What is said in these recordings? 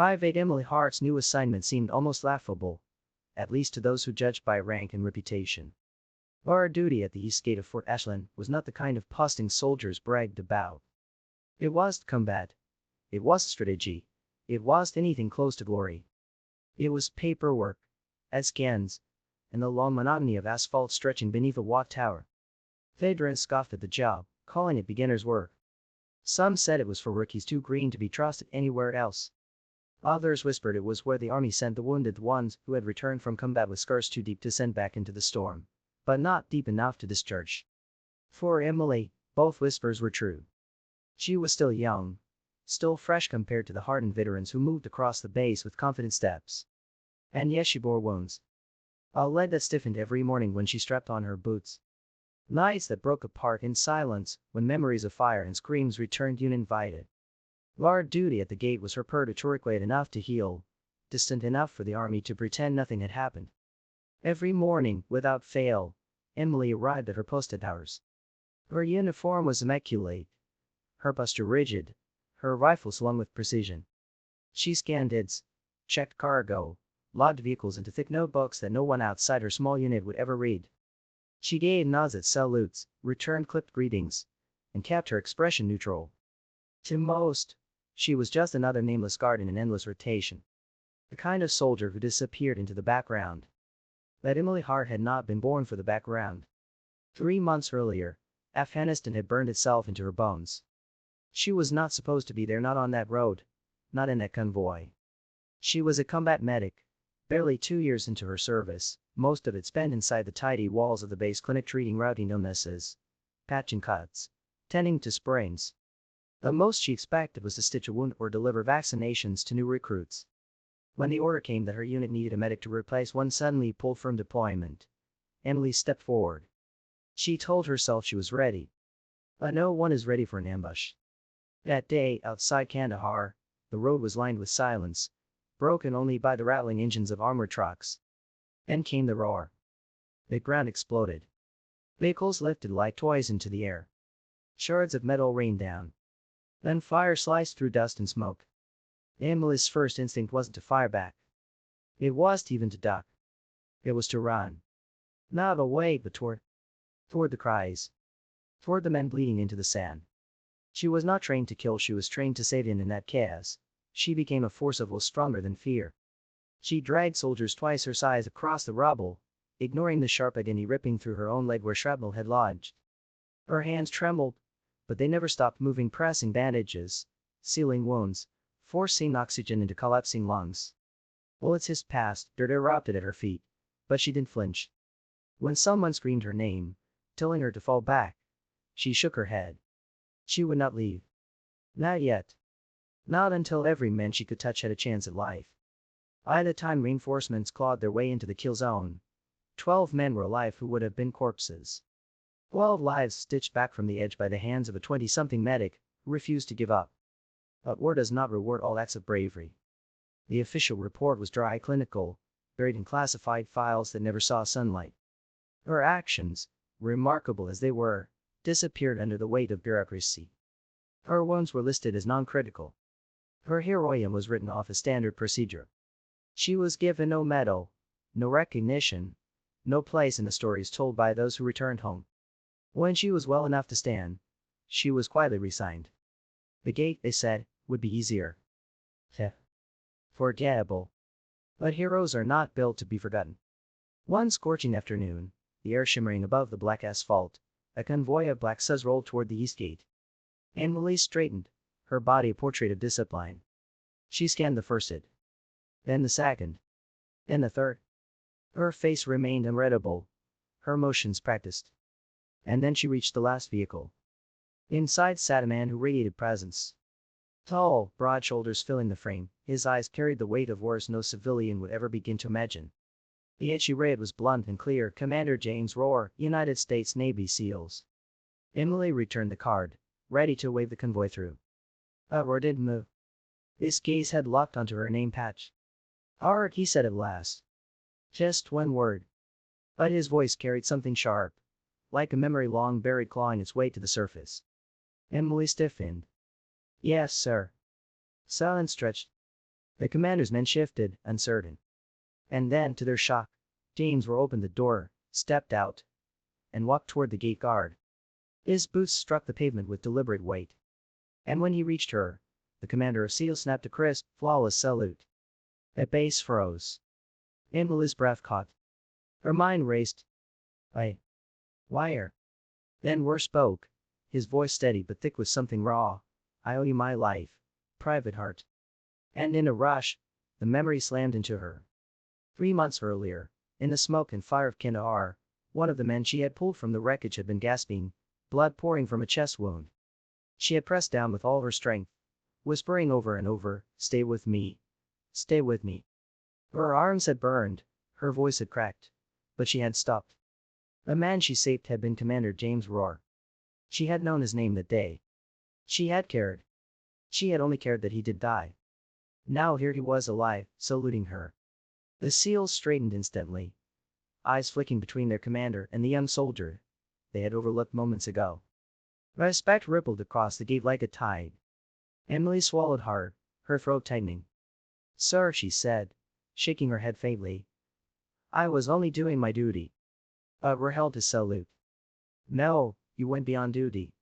Private Emily Hart's new assignment seemed almost laughable, at least to those who judged by rank and reputation. Our duty at the east gate of Fort Ashland was not the kind of posting soldiers bragged about. It wasn't combat. It wasn't strategy. It wasn't anything close to glory. It was paperwork, scans, and the long monotony of asphalt stretching beneath a watchtower. Veterans scoffed at the job, calling it beginner's work. Some said it was for rookies too green to be trusted anywhere else. Others whispered it was where the army sent the wounded ones who had returned from combat with scars too deep to send back into the storm, but not deep enough to discharge. For Emily, both whispers were true. She was still young, still fresh compared to the hardened veterans who moved across the base with confident steps. And yes, she bore wounds. A leg that stiffened every morning when she strapped on her boots. Nights that broke apart in silence when memories of fire and screams returned uninvited. Guard duty at the gate was her purgatory, quiet enough to heal, distant enough for the army to pretend nothing had happened. Every morning, without fail, Emily arrived at her post at hours. Her uniform was immaculate, her posture rigid, her rifle slung with precision. She scanned IDs, checked cargo, logged vehicles into thick notebooks that no one outside her small unit would ever read. She gave nods at salutes, returned clipped greetings, and kept her expression neutral. To most, she was just another nameless guard in an endless rotation. The kind of soldier who disappeared into the background. But Emily Hart had not been born for the background. 3 months earlier, Afghanistan had burned itself into her bones. She was not supposed to be there, not on that road, not in that convoy. She was a combat medic, barely 2 years into her service, most of it spent inside the tidy walls of the base clinic treating routine illnesses, patching cuts, tending to sprains. The most she expected was to stitch a wound or deliver vaccinations to new recruits. When the order came that her unit needed a medic to replace one suddenly pulled from deployment, Emily stepped forward. She told herself she was ready. But no one is ready for an ambush. That day, outside Kandahar, the road was lined with silence, broken only by the rattling engines of armored trucks. Then came the roar. The ground exploded. Vehicles lifted like toys into the air. Shards of metal rained down. Then fire sliced through dust and smoke. Emily's first instinct wasn't to fire back. It wasn't even to duck. It was to run. Not away, but toward the cries. Toward the men bleeding into the sand. She was not trained to kill, she was trained to save, and in that chaos, she became a force of will stronger than fear. She dragged soldiers twice her size across the rubble, ignoring the sharp agony ripping through her own leg where shrapnel had lodged. Her hands trembled, but they never stopped moving, pressing bandages, sealing wounds, forcing oxygen into collapsing lungs. Bullets hissed past, dirt erupted at her feet, but she didn't flinch. When someone screamed her name, telling her to fall back, she shook her head. She would not leave. Not yet. Not until every man she could touch had a chance at life. By the time reinforcements clawed their way into the kill zone, 12 men were alive who would have been corpses. 12 lives stitched back from the edge by the hands of a 20-something medic who refused to give up. But war does not reward all acts of bravery. The official report was dry, clinical, buried in classified files that never saw sunlight. Her actions, remarkable as they were, disappeared under the weight of bureaucracy. Her wounds were listed as non-critical. Her heroism was written off as standard procedure. She was given no medal, no recognition, no place in the stories told by those who returned home. When she was well enough to stand, she was quietly resigned. The gate, they said, would be easier. Forgettable. But heroes are not built to be forgotten. One scorching afternoon, the air shimmering above the black asphalt, a convoy of black suds rolled toward the east gate. Emily straightened, her body a portrait of discipline. She scanned the first ID. Then the second. Then the third. Her face remained unreadable, her motions practiced. And then she reached the last vehicle. Inside sat a man who radiated presence. Tall, broad shoulders filling the frame, his eyes carried the weight of words no civilian would ever begin to imagine. The ad she read was blunt and clear: Commander James Rohr, United States Navy SEALs. Emily returned the card, ready to wave the convoy through. But Rohr didn't move. His gaze had locked onto her name patch. Hart, he said at last. Just one word. But his voice carried something sharp, like a memory long buried clawing its way to the surface. Emily stiffened. Yes, sir. Silence stretched. The commander's men shifted, uncertain. And then, to their shock, James Rohr opened the door, stepped out, and walked toward the gate guard. His boots struck the pavement with deliberate weight. And when he reached her, the commander of SEAL snapped a crisp, flawless salute. At base froze. Emily's breath caught. Her mind raced. Wire. Then Rohr spoke, his voice steady but thick with something raw. I owe you my life, Private Hart. And in a rush, the memory slammed into her. 3 months earlier, in the smoke and fire of Kandahar, one of the men she had pulled from the wreckage had been gasping, blood pouring from a chest wound. She had pressed down with all her strength, whispering over and over, "Stay with me. Stay with me." Her arms had burned, her voice had cracked, but she had stopped. The man she saved had been Commander James Rohr. She had known his name that day. She had cared. She had only cared that he did die. Now here he was alive, saluting her. The SEALs straightened instantly, eyes flicking between their commander and the young soldier they had overlooked moments ago. Respect rippled across the gate like a tide. Emily swallowed hard, her throat tightening. "Sir," she said, shaking her head faintly. "I was only doing my duty." Rohr held his salute. "No, you went beyond duty.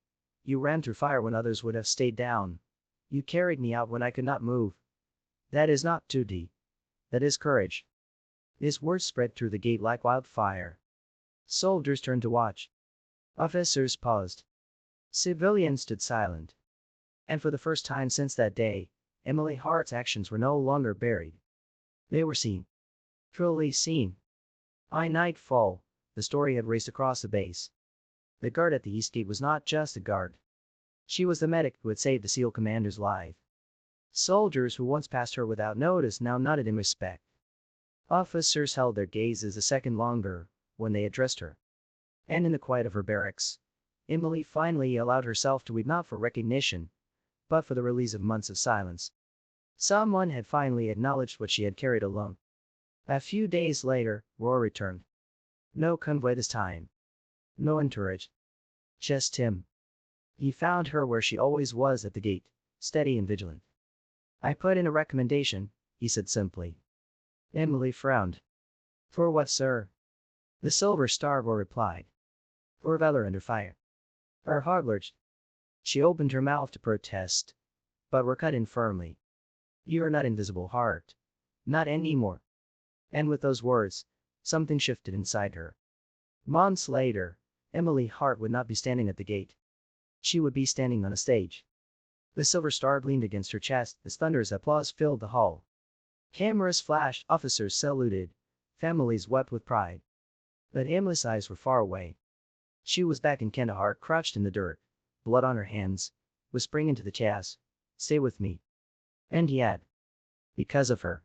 You ran through fire when others would have stayed down. You carried me out when I could not move. That is not duty. That is courage." His words spread through the gate like wildfire. Soldiers turned to watch. Officers paused. Civilians stood silent. And for the first time since that day, Emily Hart's actions were no longer buried. They were seen. Truly seen. By nightfall, the story had raced across the base. The guard at the east gate was not just a guard. She was the medic who had saved the SEAL commander's life. Soldiers who once passed her without notice now nodded in respect. Officers held their gazes a second longer when they addressed her. And in the quiet of her barracks, Emily finally allowed herself to weep not for recognition, but for the release of months of silence. Someone had finally acknowledged what she had carried alone. A few days later, Rohr returned. No convoy this time. No entourage. Just him. He found her where she always was at the gate, steady and vigilant. "I put in a recommendation," he said simply. Emily frowned. "For what, sir?" "The Silver Star," Rohr replied. "For valor under fire." Her heart lurched. She opened her mouth to protest, but were cut in firmly. "You are not invisible, Hart. Not anymore." And with those words, something shifted inside her. Months later, Emily Hart would not be standing at the gate. She would be standing on a stage. The Silver Star gleamed against her chest as thunderous applause filled the hall. Cameras flashed, officers saluted, families wept with pride. But Emily's eyes were far away. She was back in Kandahar, crouched in the dirt, blood on her hands, whispering into the chaos, "Stay with me." And yet, because of her,